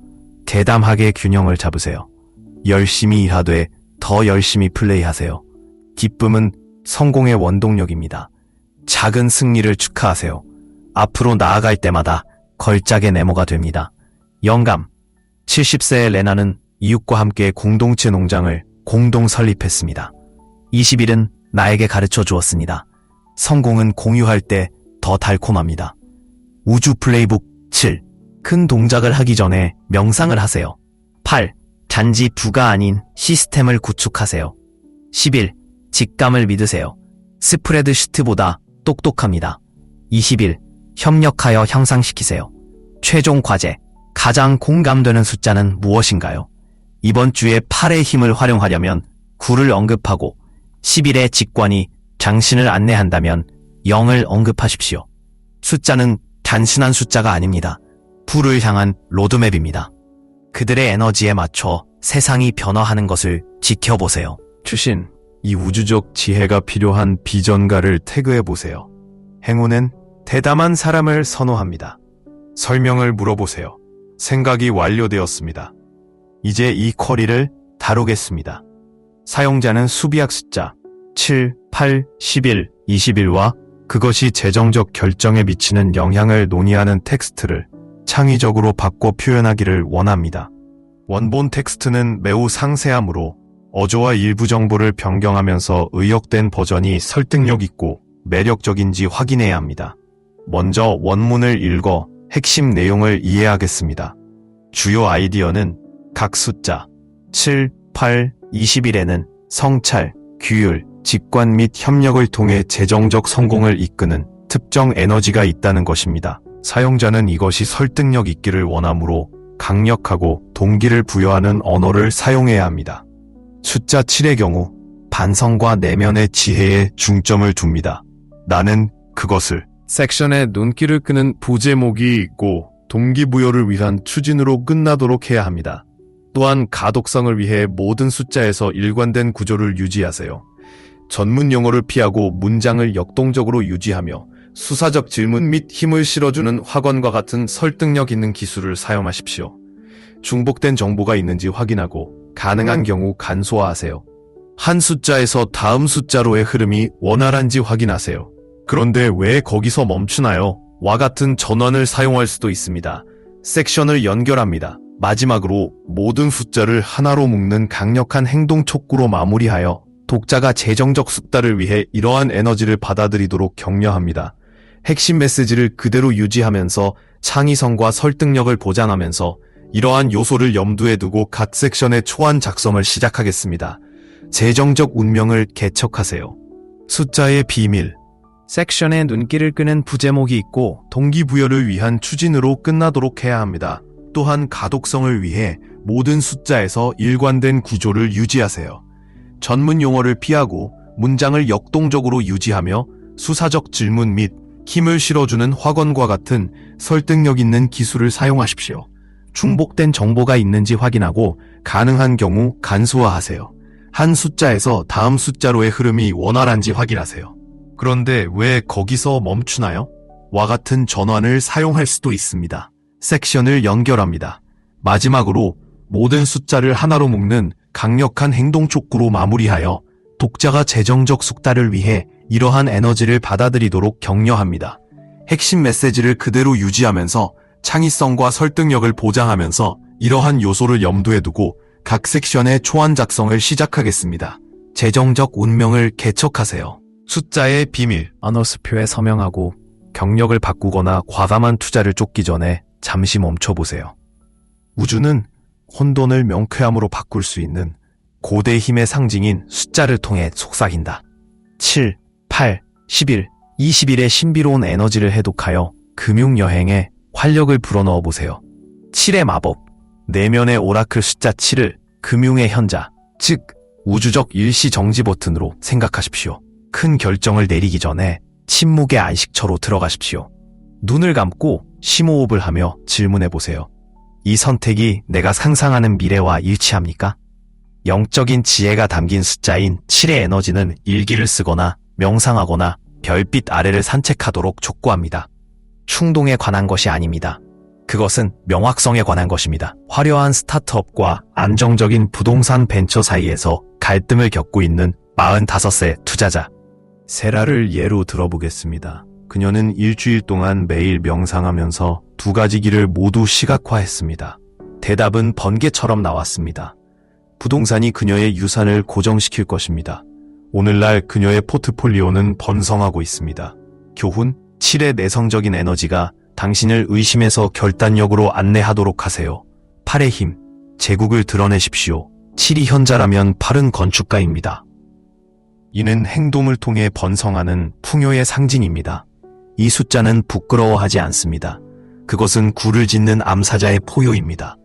대담하게 균형을 잡으세요. 열심히 일하되 더 열심히 플레이하세요. 기쁨은 성공의 원동력입니다. 작은 승리를 축하하세요. 앞으로 나아갈 때마다 걸작의 네모가 됩니다. 영감, 70세의 레나는 이웃과 함께 공동체 농장을 공동 설립했습니다. 20일은 나에게 가르쳐 주었습니다. 성공은 공유할 때 더 달콤합니다. 우주 플레이북 7. 큰 동작을 하기 전에 명상을 하세요. 8. 단지 부가 아닌 시스템을 구축하세요. 11. 직감을 믿으세요. 스프레드 시트보다 똑똑합니다. 20일. 협력하여 향상시키세요. 최종 과제. 가장 공감되는 숫자는 무엇인가요? 이번 주에 8의 힘을 활용하려면 9를 언급하고 10일의 직관이 당신을 안내한다면 0을 언급하십시오. 숫자는 단순한 숫자가 아닙니다. 부를 향한 로드맵입니다. 그들의 에너지에 맞춰 세상이 변화하는 것을 지켜보세요. 추신, 이 우주적 지혜가 필요한 비전가를 태그해보세요. 행운은 대담한 사람을 선호합니다. 설명을 물어보세요. 생각이 완료되었습니다. 이제 이 쿼리를 다루겠습니다. 사용자는 수비학 숫자 7, 8, 11, 21와 그것이 재정적 결정에 미치는 영향을 논의하는 텍스트를 창의적으로 바꿔 표현하기를 원합니다. 원본 텍스트는 매우 상세하므로 어조와 일부 정보를 변경하면서 의역된 버전이 설득력 있고 매력적인지 확인해야 합니다. 먼저 원문을 읽어 핵심 내용을 이해하겠습니다. 주요 아이디어는 각 숫자 7, 8, 21에는 성찰, 규율, 직관 및 협력을 통해 재정적 성공을 이끄는 특정 에너지가 있다는 것입니다. 사용자는 이것이 설득력 있기를 원하므로 강력하고 동기를 부여하는 언어를 사용해야 합니다. 숫자 7의 경우 반성과 내면의 지혜에 중점을 둡니다. 나는 그것을 섹션에 눈길을 끄는 부제목이 있고 동기부여를 위한 추진으로 끝나도록 해야 합니다. 또한 가독성을 위해 모든 숫자에서 일관된 구조를 유지하세요. 전문 용어를 피하고 문장을 역동적으로 유지하며 수사적 질문 및 힘을 실어주는 확언과 같은 설득력 있는 기술을 사용하십시오. 중복된 정보가 있는지 확인하고 가능한 경우 간소화하세요. 한 숫자에서 다음 숫자로의 흐름이 원활한지 확인하세요. 그런데 왜 거기서 멈추나요? 와 같은 전환을 사용할 수도 있습니다. 섹션을 연결합니다. 마지막으로 모든 숫자를 하나로 묶는 강력한 행동 촉구로 마무리하여 독자가 재정적 숫자를 위해 이러한 에너지를 받아들이도록 격려합니다. 핵심 메시지를 그대로 유지하면서 창의성과 설득력을 보장하면서 이러한 요소를 염두에 두고 각 섹션의 초안 작성을 시작하겠습니다. 재정적 운명을 개척하세요. 숫자의 비밀. 섹션에 눈길을 끄는 부제목이 있고 동기부여를 위한 추진으로 끝나도록 해야 합니다. 또한 가독성을 위해 모든 숫자에서 일관된 구조를 유지하세요. 전문 용어를 피하고 문장을 역동적으로 유지하며 수사적 질문 및 힘을 실어주는 확언과 같은 설득력 있는 기술을 사용하십시오. 중복된 정보가 있는지 확인하고 가능한 경우 간소화하세요. 한 숫자에서 다음 숫자로의 흐름이 원활한지 확인하세요. 그런데 왜 거기서 멈추나요? 와 같은 전환을 사용할 수도 있습니다. 섹션을 연결합니다. 마지막으로 모든 숫자를 하나로 묶는 강력한 행동 촉구로 마무리하여 독자가 재정적 숙달을 위해 이러한 에너지를 받아들이도록 격려합니다. 핵심 메시지를 그대로 유지하면서 창의성과 설득력을 보장하면서 이러한 요소를 염두에 두고 각 섹션의 초안 작성을 시작하겠습니다. 재정적 운명을 개척하세요. 숫자의 비밀. 아너스표에 서명하고 경력을 바꾸거나 과감한 투자를 쫓기 전에 잠시 멈춰보세요. 우주는 혼돈을 명쾌함으로 바꿀 수 있는 고대 힘의 상징인 숫자를 통해 속삭인다. 7, 8, 11, 21의 신비로운 에너지를 해독하여 금융여행에 활력을 불어넣어 보세요. 7의 마법. 내면의 오라클 숫자 7을 금융의 현자, 즉 우주적 일시정지 버튼으로 생각하십시오. 큰 결정을 내리기 전에 침묵의 안식처로 들어가십시오. 눈을 감고 심호흡을 하며 질문해 보세요. 이 선택이 내가 상상하는 미래와 일치합니까? 영적인 지혜가 담긴 숫자인 7의 에너지는 일기를 쓰거나 명상하거나 별빛 아래를 산책하도록 촉구합니다. 충동에 관한 것이 아닙니다. 그것은 명확성에 관한 것입니다. 화려한 스타트업과 안정적인 부동산 벤처 사이에서 갈등을 겪고 있는 45세 투자자. 세라를 예로 들어보겠습니다. 그녀는 일주일 동안 매일 명상하면서 두 가지 길을 모두 시각화했습니다. 대답은 번개처럼 나왔습니다. 부동산이 그녀의 유산을 고정시킬 것입니다. 오늘날 그녀의 포트폴리오는 번성하고 있습니다. 교훈, 7의 내성적인 에너지가 당신을 의심에서 결단력으로 안내하도록 하세요. 8의 힘, 제국을 드러내십시오. 7이 현자라면 8은 건축가입니다. 이는 행동을 통해 번성하는 풍요의 상징입니다. 이 숫자는 부끄러워하지 않습니다. 그것은 굴을 짓는 암사자의 포효입니다.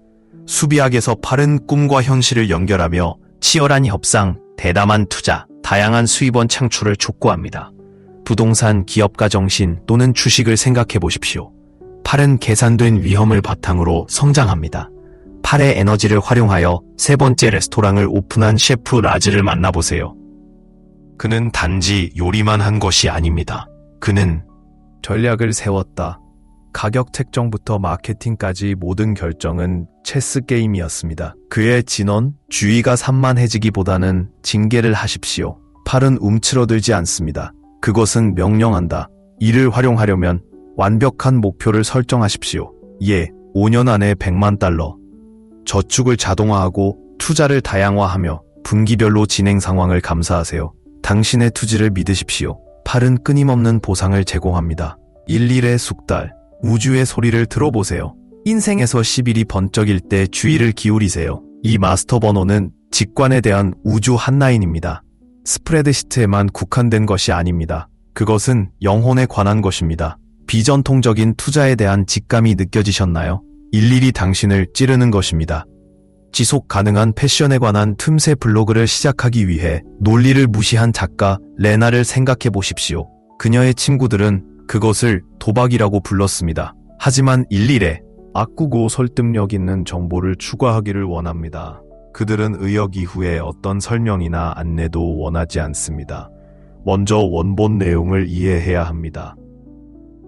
수비학에서 8은 꿈과 현실을 연결하며 치열한 협상, 대담한 투자, 다양한 수입원 창출을 촉구합니다. 부동산, 기업가 정신 또는 주식을 생각해 보십시오. 8은 계산된 위험을 바탕으로 성장합니다. 8의 에너지를 활용하여 세 번째 레스토랑을 오픈한 셰프 라즈를 만나보세요. 그는 단지 요리만 한 것이 아닙니다. 그는 전략을 세웠다. 가격 책정부터 마케팅까지 모든 결정은 체스 게임이었습니다. 그의 진언, 주의가 산만해지기보다는 징계를 하십시오. 8은 움츠러들지 않습니다. 그것은 명령한다. 이를 활용하려면 완벽한 목표를 설정하십시오. 예, 5년 안에 100만 달러. 저축을 자동화하고 투자를 다양화하며 분기별로 진행 상황을 감사하세요. 당신의 투지를 믿으십시오. 8은 끊임없는 보상을 제공합니다. 11의 숙달. 우주의 소리를 들어보세요. 인생에서 11이 번쩍일 때 주의를 기울이세요. 이 마스터 번호는 직관에 대한 우주 한라인입니다. 스프레드시트에만 국한된 것이 아닙니다. 그것은 영혼에 관한 것입니다. 비전통적인 투자에 대한 직감이 느껴지셨나요? 일일이 당신을 찌르는 것입니다. 지속 가능한 패션에 관한 틈새 블로그를 시작하기 위해 논리를 무시한 작가 레나를 생각해 보십시오. 그녀의 친구들은 그것을 도박이라고 불렀습니다. 하지만 일일에 아끼고 설득력 있는 정보를 추가하기를 원합니다. 그들은 의역 이후에 어떤 설명이나 안내도 원하지 않습니다. 먼저 원본 내용을 이해해야 합니다.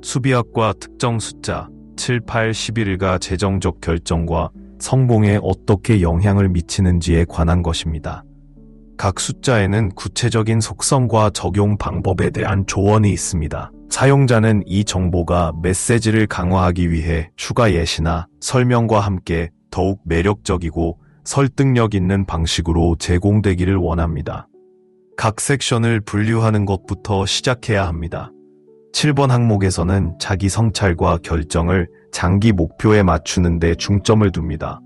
수비학과 특정 숫자 7, 8, 11가 재정적 결정과 성공에 어떻게 영향을 미치는지에 관한 것입니다. 각 숫자에는 구체적인 속성과 적용 방법에 대한 조언이 있습니다. 사용자는 이 정보가 메시지를 강화하기 위해 추가 예시나 설명과 함께 더욱 매력적이고 설득력 있는 방식으로 제공되기를 원합니다. 각 섹션을 분류하는 것부터 시작해야 합니다. 7번 항목에서는 자기 성찰과 결정을 장기 목표에 맞추는 데 중점을 둡니다.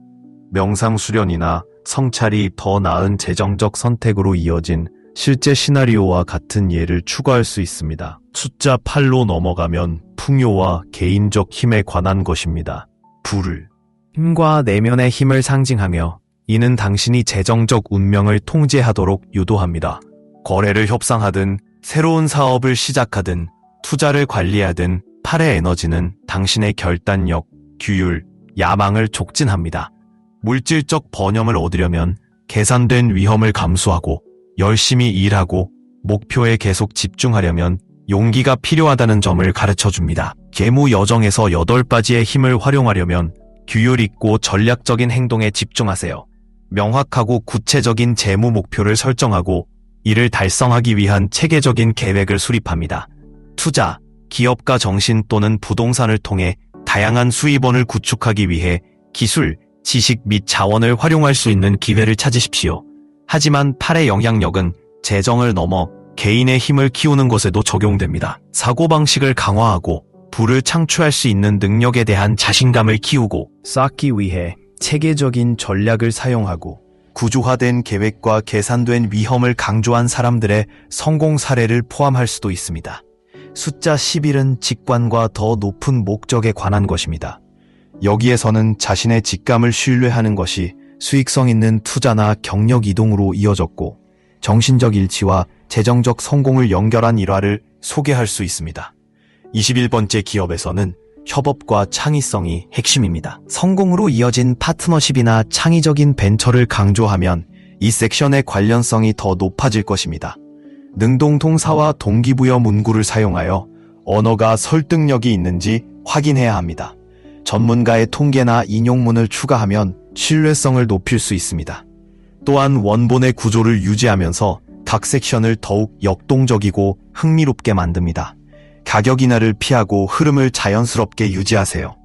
명상수련이나 성찰이 더 나은 재정적 선택으로 이어진 실제 시나리오와 같은 예를 추가할 수 있습니다. 숫자 8로 넘어가면 풍요와 개인적 힘에 관한 것입니다. 불을 힘과 내면의 힘을 상징하며 이는 당신이 재정적 운명을 통제하도록 유도합니다. 거래를 협상하든 새로운 사업을 시작하든 투자를 관리하든 8의 에너지는 당신의 결단력, 규율, 야망을 촉진합니다. 물질적 번영을 얻으려면 계산된 위험을 감수하고 열심히 일하고 목표에 계속 집중하려면 용기가 필요하다는 점을 가르쳐줍니다. 계무 여정에서 8가지의 힘을 활용하려면 규율 있고 전략적인 행동에 집중하세요. 명확하고 구체적인 재무 목표를 설정하고 이를 달성하기 위한 체계적인 계획을 수립합니다. 투자, 기업가 정신 또는 부동산을 통해 다양한 수입원을 구축하기 위해 기술, 지식 및 자원을 활용할 수 있는 기회를 찾으십시오. 하지만 8의 영향력은 재정을 넘어 개인의 힘을 키우는 것에도 적용됩니다. 사고방식을 강화하고 부를 창출할 수 있는 능력에 대한 자신감을 키우고 쌓기 위해 체계적인 전략을 사용하고 구조화된 계획과 계산된 위험을 강조한 사람들의 성공 사례를 포함할 수도 있습니다. 숫자 11은 직관과 더 높은 목적에 관한 것입니다. 여기에서는 자신의 직감을 신뢰하는 것이 수익성 있는 투자나 경력 이동으로 이어졌고 정신적 일치와 재정적 성공을 연결한 일화를 소개할 수 있습니다. 21번째 기업에서는 협업과 창의성이 핵심입니다. 성공으로 이어진 파트너십이나 창의적인 벤처를 강조하면 이 섹션의 관련성이 더 높아질 것입니다. 능동통사와 동기부여 문구를 사용하여 언어가 설득력이 있는지 확인해야 합니다. 전문가의 통계나 인용문을 추가하면 신뢰성을 높일 수 있습니다. 또한 원본의 구조를 유지하면서 각 섹션을 더욱 역동적이고 흥미롭게 만듭니다. 가격 인하를 피하고 흐름을 자연스럽게 유지하세요.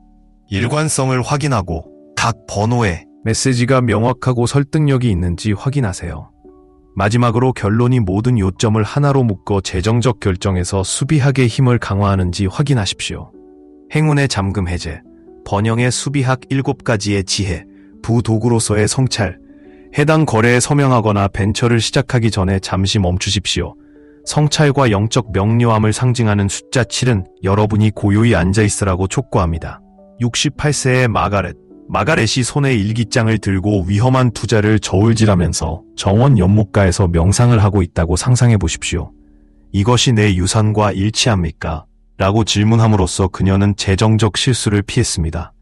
일관성을 확인하고 각 번호에 메시지가 명확하고 설득력이 있는지 확인하세요. 마지막으로 결론이 모든 요점을 하나로 묶어 재정적 결정에서 수비학의 힘을 강화하는지 확인하십시오. 행운의 잠금 해제, 번영의 수비학 7가지의 지혜, 부도구로서의 성찰, 해당 거래에 서명하거나 벤처를 시작하기 전에 잠시 멈추십시오. 성찰과 영적 명료함을 상징하는 숫자 7은 여러분이 고요히 앉아있으라고 촉구합니다. 68세의 마가렛이 손에 일기장을 들고 위험한 투자를 저울질하면서 정원 연못가에서 명상을 하고 있다고 상상해 보십시오. 이것이 내 유산과 일치합니까? 라고 질문함으로써 그녀는 재정적 실수를 피했습니다.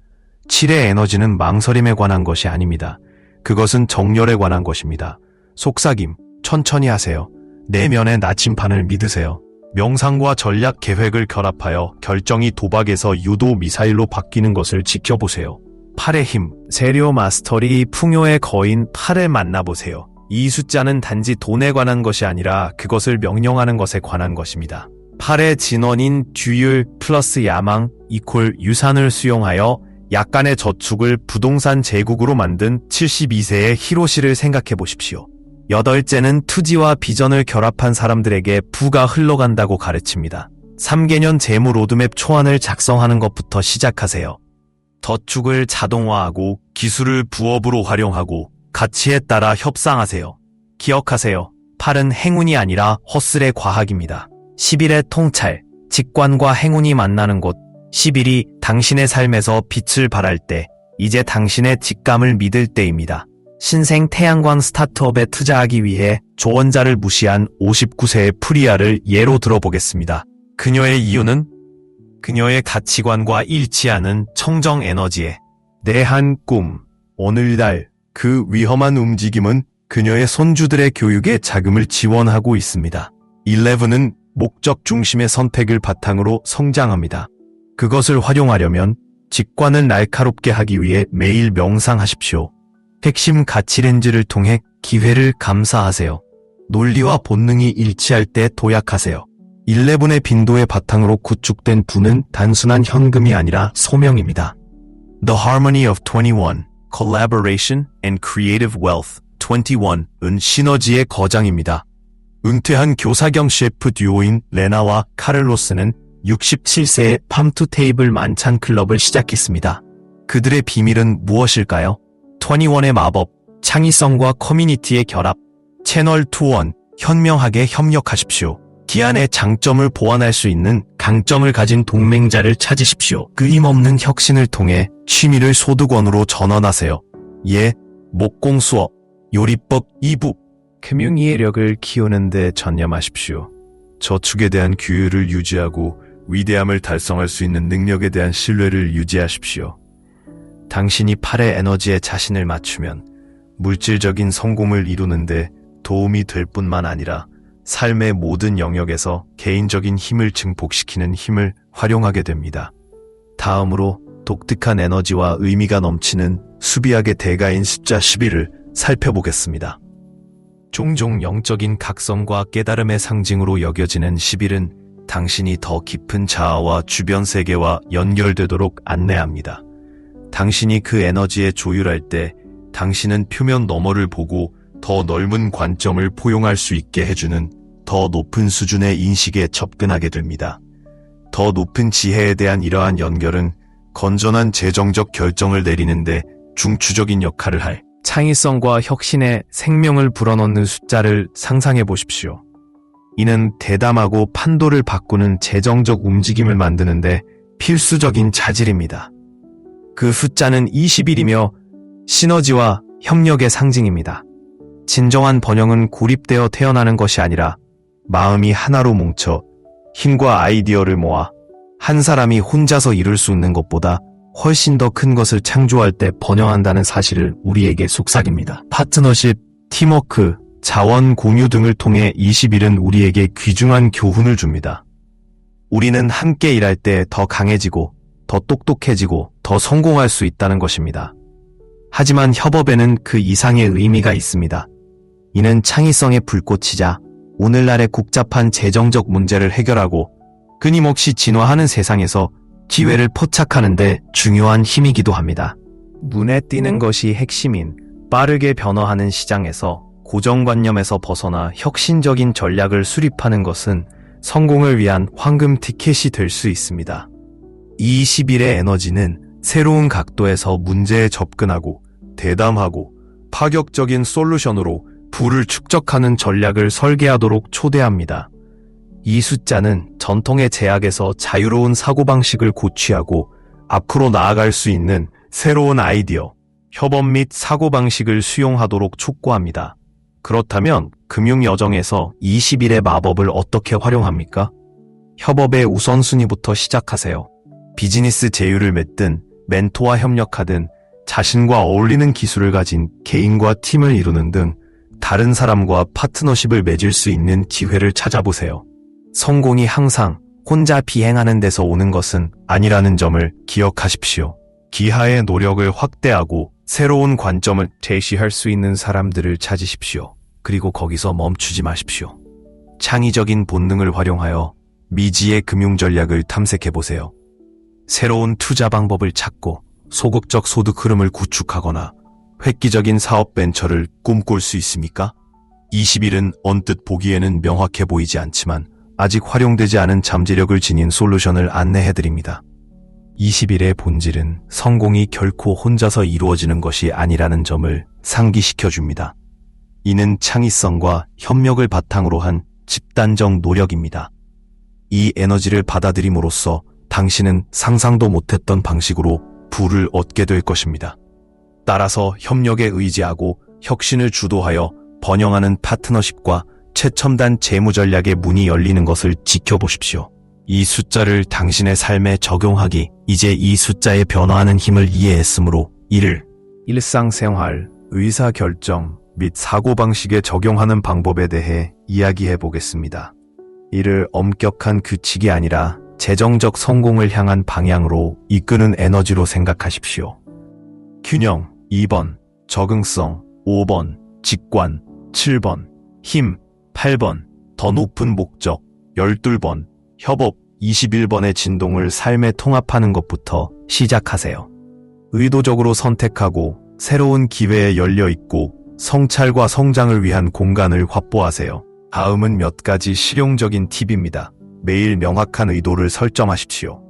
7의 에너지는 망설임에 관한 것이 아닙니다. 그것은 정열에 관한 것입니다. 속삭임, 천천히 하세요. 내면의 나침판을 믿으세요. 명상과 전략 계획을 결합하여 결정이 도박에서 유도 미사일로 바뀌는 것을 지켜보세요. 8의 힘, 세료 마스터리 풍요의 거인 8을 만나보세요. 이 숫자는 단지 돈에 관한 것이 아니라 그것을 명령하는 것에 관한 것입니다. 8의 진원인 규율 플러스 야망 이퀄 유산을 수용하여 약간의 저축을 부동산 제국으로 만든 72세의 히로시를 생각해 보십시오. 8째는 투지와 비전을 결합한 사람들에게 부가 흘러간다고 가르칩니다. 3개년 재무 로드맵 초안을 작성하는 것부터 시작하세요. 저축을 자동화하고 기술을 부업으로 활용하고 가치에 따라 협상하세요. 기억하세요. 8은 행운이 아니라 허슬의 과학입니다. 11의 통찰, 직관과 행운이 만나는 곳. 11이 당신의 삶에서 빛을 발할 때, 이제 당신의 직감을 믿을 때입니다. 신생 태양광 스타트업에 투자하기 위해 조언자를 무시한 59세의 프리아를 예로 들어보겠습니다. 그녀의 이유는 그녀의 가치관과 일치하는 청정 에너지에 내 한 꿈, 오늘날 그 위험한 움직임은 그녀의 손주들의 교육에 자금을 지원하고 있습니다. 11은 목적 중심의 선택을 바탕으로 성장합니다. 그것을 활용하려면 직관을 날카롭게 하기 위해 매일 명상하십시오. 핵심 가치 렌즈를 통해 기회를 감사하세요. 논리와 본능이 일치할 때 도약하세요. 11의 빈도의 바탕으로 구축된 부는 단순한 현금이 아니라 소명입니다. The Harmony of 21, Collaboration and Creative Wealth 21은 시너지의 거장입니다. 은퇴한 교사경 셰프 듀오인 레나와 카를로스는 67세의 팜투테이블 만찬 클럽을 시작했습니다. 그들의 비밀은 무엇일까요? 21의 마법, 창의성과 커뮤니티의 결합, 채널 21, 현명하게 협력하십시오. 기안의 장점을 보완할 수 있는 강점을 가진 동맹자를 찾으십시오. 끊임없는 혁신을 통해 취미를 소득원으로 전환하세요. 예, 목공 수업, 요리법 2부. 금융이해력을 키우는 데 전념하십시오. 저축에 대한 규율을 유지하고 위대함을 달성할 수 있는 능력에 대한 신뢰를 유지하십시오. 당신이 8의 에너지에 자신을 맞추면 물질적인 성공을 이루는데 도움이 될 뿐만 아니라 삶의 모든 영역에서 개인적인 힘을 증폭시키는 힘을 활용하게 됩니다. 다음으로 독특한 에너지와 의미가 넘치는 수비학의 대가인 숫자 11을 살펴보겠습니다. 종종 영적인 각성과 깨달음의 상징으로 여겨지는 11은 당신이 더 깊은 자아와 주변 세계와 연결되도록 안내합니다. 당신이 그 에너지에 조율할 때 당신은 표면 너머를 보고 더 넓은 관점을 포용할 수 있게 해주는 더 높은 수준의 인식에 접근하게 됩니다. 더 높은 지혜에 대한 이러한 연결은 건전한 재정적 결정을 내리는데 중추적인 역할을 할 창의성과 혁신에 생명을 불어넣는 숫자를 상상해 보십시오. 이는 대담하고 판도를 바꾸는 재정적 움직임을 만드는데 필수적인 자질입니다. 그 숫자는 21이며 시너지와 협력의 상징입니다. 진정한 번영은 고립되어 태어나는 것이 아니라 마음이 하나로 뭉쳐 힘과 아이디어를 모아 한 사람이 혼자서 이룰 수 있는 것보다 훨씬 더 큰 것을 창조할 때 번영한다는 사실을 우리에게 속삭입니다. 파트너십, 팀워크, 자원 공유 등을 통해 21은 우리에게 귀중한 교훈을 줍니다. 우리는 함께 일할 때 더 강해지고 더 똑똑해지고 더 성공할 수 있다는 것입니다. 하지만 협업에는 그 이상의 의미가 있습니다. 이는 창의성의 불꽃이자 오늘날의 복잡한 재정적 문제를 해결하고 끊임없이 진화하는 세상에서 기회를 포착하는 데 중요한 힘이기도 합니다. 눈에 띄는 것이 핵심인 빠르게 변화하는 시장에서 고정관념에서 벗어나 혁신적인 전략을 수립하는 것은 성공을 위한 황금 티켓이 될 수 있습니다. 21의 에너지는 새로운 각도에서 문제에 접근하고 대담하고 파격적인 솔루션으로 부를 축적하는 전략을 설계하도록 초대합니다. 이 숫자는 전통의 제약에서 자유로운 사고방식을 고취하고 앞으로 나아갈 수 있는 새로운 아이디어, 협업 및 사고방식을 수용하도록 촉구합니다. 그렇다면 금융 여정에서 21의 마법을 어떻게 활용합니까? 협업의 우선순위부터 시작하세요. 비즈니스 제휴를 맺든 멘토와 협력하든 자신과 어울리는 기술을 가진 개인과 팀을 이루는 등 다른 사람과 파트너십을 맺을 수 있는 기회를 찾아보세요. 성공이 항상 혼자 비행하는 데서 오는 것은 아니라는 점을 기억하십시오. 기하의 노력을 확대하고 새로운 관점을 제시할 수 있는 사람들을 찾으십시오. 그리고 거기서 멈추지 마십시오. 창의적인 본능을 활용하여 미지의 금융 전략을 탐색해보세요. 새로운 투자 방법을 찾고 소극적 소득 흐름을 구축하거나 획기적인 사업 벤처를 꿈꿀 수 있습니까? 21은 언뜻 보기에는 명확해 보이지 않지만 아직 활용되지 않은 잠재력을 지닌 솔루션을 안내해드립니다. 21의 본질은 성공이 결코 혼자서 이루어지는 것이 아니라는 점을 상기시켜줍니다. 이는 창의성과 협력을 바탕으로 한 집단적 노력입니다. 이 에너지를 받아들임으로써 당신은 상상도 못했던 방식으로 부를 얻게 될 것입니다. 따라서 협력에 의지하고 혁신을 주도하여 번영하는 파트너십과 최첨단 재무 전략의 문이 열리는 것을 지켜보십시오. 이 숫자를 당신의 삶에 적용하기, 이제 이 숫자의 변화하는 힘을 이해했으므로 이를 일상생활, 의사결정 및 사고방식에 적용하는 방법에 대해 이야기해 보겠습니다. 이를 엄격한 규칙이 아니라 재정적 성공을 향한 방향으로 이끄는 에너지로 생각하십시오. 균형 2번, 적응성 5번, 직관 7번, 힘 8번, 더 높은 목적 12번, 협업 21번의 진동을 삶에 통합하는 것부터 시작하세요. 의도적으로 선택하고 새로운 기회에 열려 있고 성찰과 성장을 위한 공간을 확보하세요. 다음은 몇 가지 실용적인 팁입니다. 매일 명확한 의도를 설정하십시오.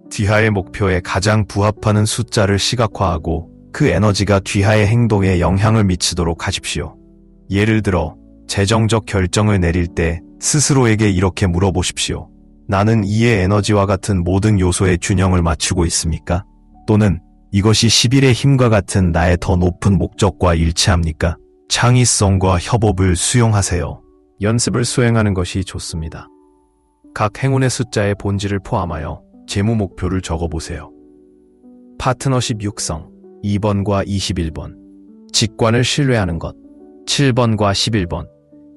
뒤하의 목표에 가장 부합하는 숫자를 시각화하고 그 에너지가 뒤하의 행동에 영향을 미치도록 하십시오. 예를 들어 재정적 결정을 내릴 때 스스로에게 이렇게 물어보십시오. 나는 이의 에너지와 같은 모든 요소의 균형을 맞추고 있습니까? 또는 이것이 10일의 힘과 같은 나의 더 높은 목적과 일치합니까? 창의성과 협업을 수용하세요. 연습을 수행하는 것이 좋습니다. 각 행운의 숫자의 본질을 포함하여 재무 목표를 적어보세요. 파트너십 육성 2번과 21번, 직관을 신뢰하는 것 7번과 11번,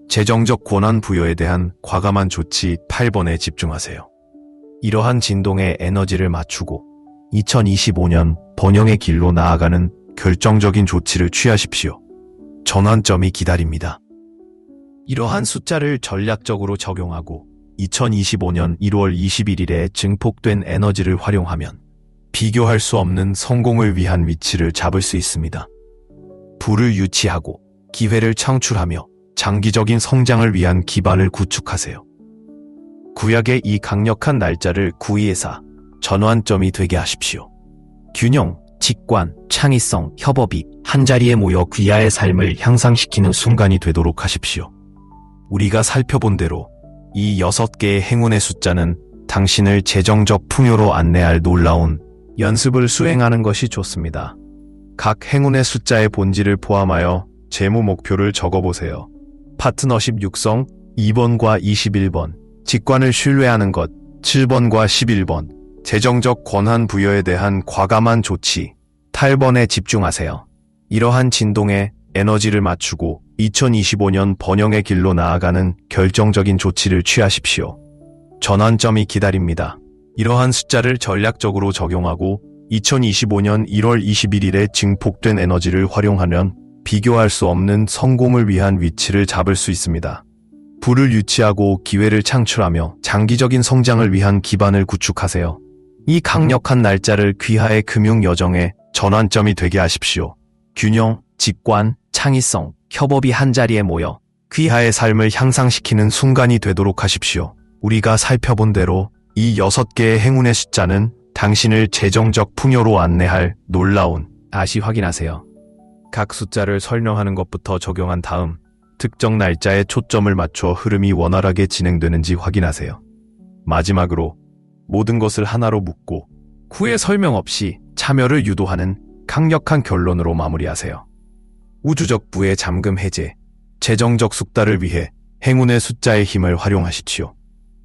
재정적 권한 부여에 대한 과감한 조치 8번에 집중하세요. 이러한 진동에 에너지를 맞추고 2025년 번영의 길로 나아가는 결정적인 조치를 취하십시오. 전환점이 기다립니다. 이러한 숫자를 전략적으로 적용하고 2025년 1월 21일에 증폭된 에너지를 활용하면 비교할 수 없는 성공을 위한 위치를 잡을 수 있습니다. 부를 유치하고 기회를 창출하며 장기적인 성장을 위한 기반을 구축하세요. 구약의 이 강력한 날짜를 924 전환점이 되게 하십시오. 균형, 직관, 창의성, 협업이 한자리에 모여 귀하의 삶을 향상시키는 순간이 되도록 하십시오. 우리가 살펴본 대로 이 6개의 행운의 숫자는 당신을 재정적 풍요로 안내할 놀라운 연습을 수행하는 것이 좋습니다. 각 행운의 숫자의 본질을 포함하여 재무 목표를 적어보세요. 파트너십 육성 2번과 21번, 직관을 신뢰하는 것 7번과 11번, 재정적 권한 부여에 대한 과감한 조치 8번에 집중하세요. 이러한 진동에 에너지를 맞추고 2025년 번영의 길로 나아가는 결정적인 조치를 취하십시오. 전환점이 기다립니다. 이러한 숫자를 전략적으로 적용하고 2025년 1월 21일에 증폭된 에너지를 활용하면 비교할 수 없는 성공을 위한 위치를 잡을 수 있습니다. 부를 유치하고 기회를 창출하며 장기적인 성장을 위한 기반을 구축하세요. 이 강력한 날짜를 귀하의 금융 여정의 전환점이 되게 하십시오. 균형, 직관, 창의성, 협업이 한자리에 모여 귀하의 삶을 향상시키는 순간이 되도록 하십시오. 우리가 살펴본 대로 이 6개의 행운의 숫자는 당신을 재정적 풍요로 안내할 놀라운 다시 확인하세요. 각 숫자를 설명하는 것부터 적용한 다음 특정 날짜에 초점을 맞춰 흐름이 원활하게 진행되는지 확인하세요. 마지막으로 모든 것을 하나로 묶고 후에 설명 없이 참여를 유도하는 강력한 결론으로 마무리하세요. 우주적 부의 잠금 해제, 재정적 숙달을 위해 행운의 숫자의 힘을 활용하십시오.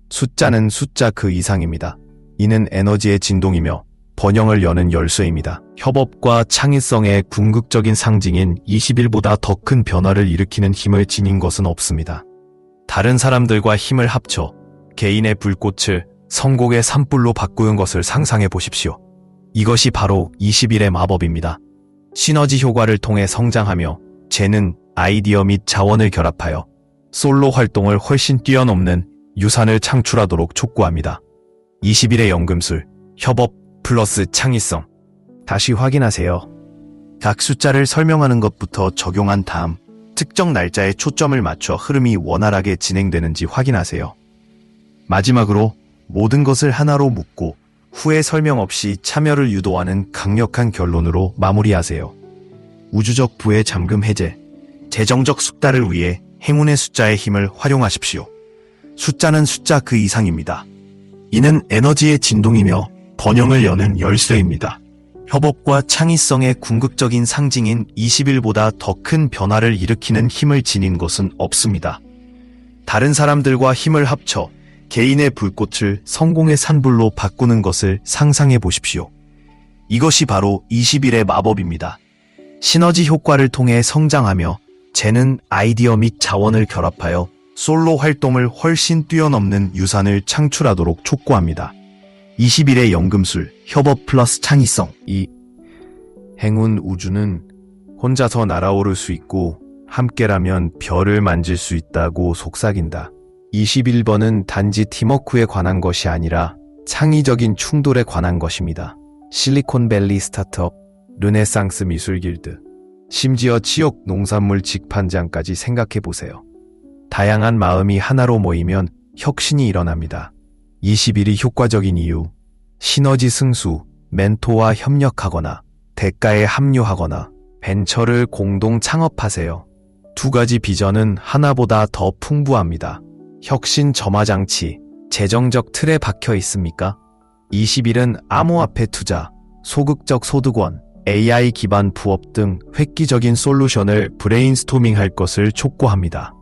숫자는 숫자 그 이상입니다. 이는 에너지의 진동이며 번영을 여는 열쇠입니다. 협업과 창의성의 궁극적인 상징인 20일보다 더 큰 변화를 일으키는 힘을 지닌 것은 없습니다. 다른 사람들과 힘을 합쳐 개인의 불꽃을 성공의 산불로 바꾸는 것을 상상해 보십시오. 이것이 바로 20일의 마법입니다. 시너지 효과를 통해 성장하며 재능, 아이디어 및 자원을 결합하여 솔로 활동을 훨씬 뛰어넘는 유산을 창출하도록 촉구합니다. 20일의 연금술, 협업 플러스 창의성. 다시 확인하세요. 각 숫자를 설명하는 것부터 적용한 다음 특정 날짜에 초점을 맞춰 흐름이 원활하게 진행되는지 확인하세요. 마지막으로 모든 것을 하나로 묶고 후에 설명 없이 참여를 유도하는 강력한 결론으로 마무리하세요. 우주적 부의 잠금 해제, 재정적 숙달을 위해 행운의 숫자의 힘을 활용하십시오. 숫자는 숫자 그 이상입니다. 이는 에너지의 진동이며 번영을 여는 열쇠입니다. 협업과 창의성의 궁극적인 상징인 20일보다 더 큰 변화를 일으키는 힘을 지닌 것은 없습니다. 다른 사람들과 힘을 합쳐 개인의 불꽃을 성공의 산불로 바꾸는 것을 상상해 보십시오. 이것이 바로 20일의 마법입니다. 시너지 효과를 통해 성장하며 재능, 아이디어 및 자원을 결합하여 솔로 활동을 훨씬 뛰어넘는 유산을 창출하도록 촉구합니다. 20일의 연금술, 협업 플러스 창의성. 이 행운 우주는 혼자서 날아오를 수 있고 함께라면 별을 만질 수 있다고 속삭인다. 21번은 단지 팀워크에 관한 것이 아니라 창의적인 충돌에 관한 것입니다. 실리콘밸리 스타트업, 르네상스 미술길드, 심지어 지역 농산물 직판장까지 생각해 보세요. 다양한 마음이 하나로 모이면 혁신이 일어납니다. 21이 효과적인 이유. 시너지 승수, 멘토와 협력하거나 대가에 합류하거나 벤처를 공동 창업하세요. 두 가지 비전은 하나보다 더 풍부합니다. 혁신 점화장치, 재정적 틀에 박혀 있습니까? 21은 암호화폐 투자, 소극적 소득원, AI 기반 부업 등 획기적인 솔루션을 브레인스토밍할 것을 촉구합니다.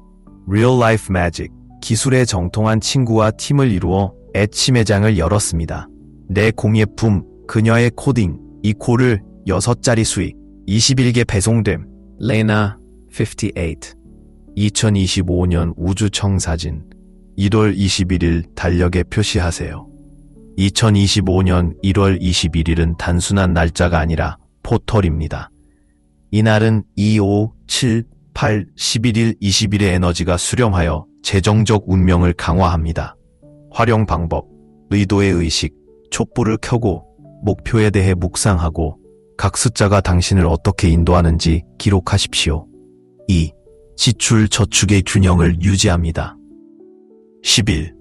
Real Life Magic, 기술에 정통한 친구와 팀을 이루어 엣지 매장을 열었습니다. 내 공예 품, 그녀의 코딩, 이 콜을 6자리 수익, 21개 배송됨. 레나 58. 2025년 우주청 사진. 1월 21일 달력에 표시하세요. 2025년 1월 21일은 단순한 날짜가 아니라 포털입니다. 이날은 2, 5, 7, 8, 11일, 20일의 에너지가 수렴하여 재정적 운명을 강화합니다. 활용 방법, 의도의 의식, 촛불을 켜고 목표에 대해 묵상하고 각 숫자가 당신을 어떻게 인도하는지 기록하십시오. 2. 지출 저축의 균형을 유지합니다. 11.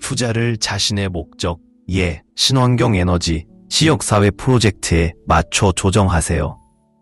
투자를 자신의 목적, 예, 친환경 에너지, 지역사회 프로젝트에 맞춰 조정하세요.